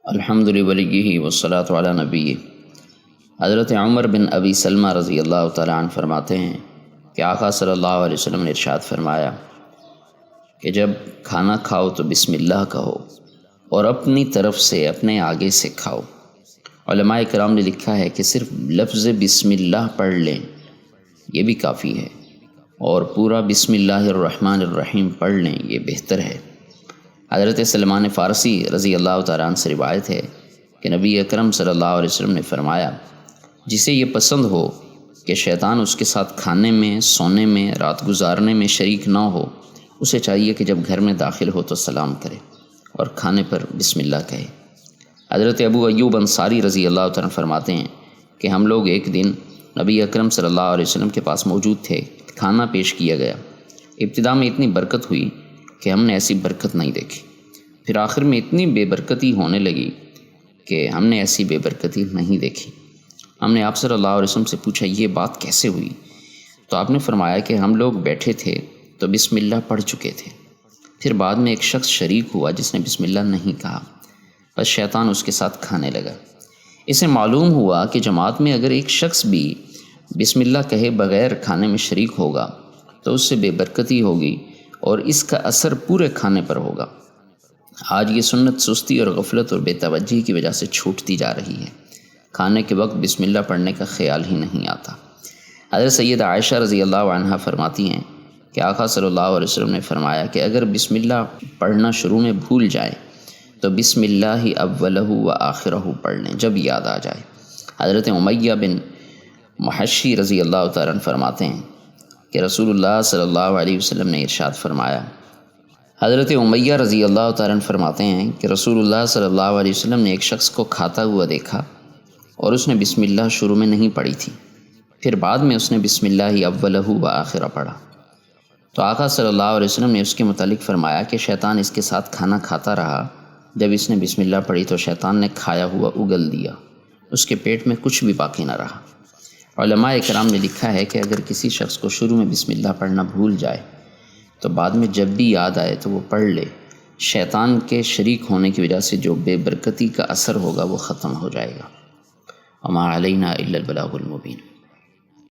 الحمد للہ والصلاۃ علی نبی۔ حضرت عمر بن ابی سلمہ رضی اللہ تعالیٰ عنہ فرماتے ہیں کہ آقا صلی اللہ علیہ وسلم نے ارشاد فرمایا کہ جب کھانا کھاؤ تو بسم اللہ کہو اور اپنی طرف سے اپنے آگے سے کھاؤ۔ علماء کرام نے لکھا ہے کہ صرف لفظ بسم اللہ پڑھ لیں یہ بھی کافی ہے، اور پورا بسم اللہ الرحمن الرحیم پڑھ لیں یہ بہتر ہے۔ حضرت سلمان فارسی رضی اللہ تعالیٰ عنہ سے روایت ہے کہ نبی اکرم صلی اللہ علیہ وسلم نے فرمایا، جسے یہ پسند ہو کہ شیطان اس کے ساتھ کھانے میں، سونے میں، رات گزارنے میں شریک نہ ہو، اسے چاہیے کہ جب گھر میں داخل ہو تو سلام کرے اور کھانے پر بسم اللہ کہے۔ حضرت ابو ایوب انصاری رضی اللہ تعالیٰ عنہ فرماتے ہیں کہ ہم لوگ ایک دن نبی اکرم صلی اللہ علیہ وسلم کے پاس موجود تھے، کھانا پیش کیا گیا۔ ابتدا میں اتنی برکت ہوئی کہ ہم نے ایسی برکت نہیں دیکھی، پھر آخر میں اتنی بے برکتی ہونے لگی کہ ہم نے ایسی بے برکتی نہیں دیکھی۔ ہم نے آپ صلی اللہ علیہ وسلم سے پوچھا یہ بات کیسے ہوئی؟ تو آپ نے فرمایا کہ ہم لوگ بیٹھے تھے تو بسم اللہ پڑھ چکے تھے، پھر بعد میں ایک شخص شریک ہوا جس نے بسم اللہ نہیں کہا، بس شیطان اس کے ساتھ کھانے لگا۔ اسے معلوم ہوا کہ جماعت میں اگر ایک شخص بھی بسم اللہ کہے بغیر کھانے میں شریک ہوگا تو اس سے بے برکتی ہوگی اور اس کا اثر پورے کھانے پر ہوگا۔ آج یہ سنت سستی اور غفلت اور بے توجہی کی وجہ سے چھوٹتی جا رہی ہے، کھانے کے وقت بسم اللہ پڑھنے کا خیال ہی نہیں آتا۔ حضرت سیدہ عائشہ رضی اللہ عنہا فرماتی ہیں کہ آقا صلی اللہ علیہ وسلم نے فرمایا کہ اگر بسم اللہ پڑھنا شروع میں بھول جائے تو بسم اللہ اولہ و آخرہ پڑھ لیں جب یاد آ جائے۔ حضرت امیہ بن محشی رضی اللہ تعالیٰ عنہ فرماتے ہیں کہ رسول اللہ صلی اللہ علیہ وسلم نے ارشاد فرمایا، حضرت امیہ رضی اللہ تعالیٰ عنہ فرماتے ہیں کہ رسول اللہ صلی اللہ علیہ وسلم نے ایک شخص کو کھاتا ہوا دیکھا اور اس نے بسم اللہ شروع میں نہیں پڑھی تھی، پھر بعد میں اس نے بسم اللہ اولہ و آخرہ پڑھا، تو آقا صلی اللہ علیہ وسلم نے اس کے متعلق فرمایا کہ شیطان اس کے ساتھ کھانا کھاتا رہا، جب اس نے بسم اللہ پڑھی تو شیطان نے کھایا ہوا اگل دیا، اس کے پیٹ میں کچھ بھی باقی نہ رہا۔ علماء کرام نے لکھا ہے کہ اگر کسی شخص کو شروع میں بسم اللہ پڑھنا بھول جائے تو بعد میں جب بھی یاد آئے تو وہ پڑھ لے، شیطان کے شریک ہونے کی وجہ سے جو بے برکتی کا اثر ہوگا وہ ختم ہو جائے گا۔ وما علینا الا البلاغ المبین۔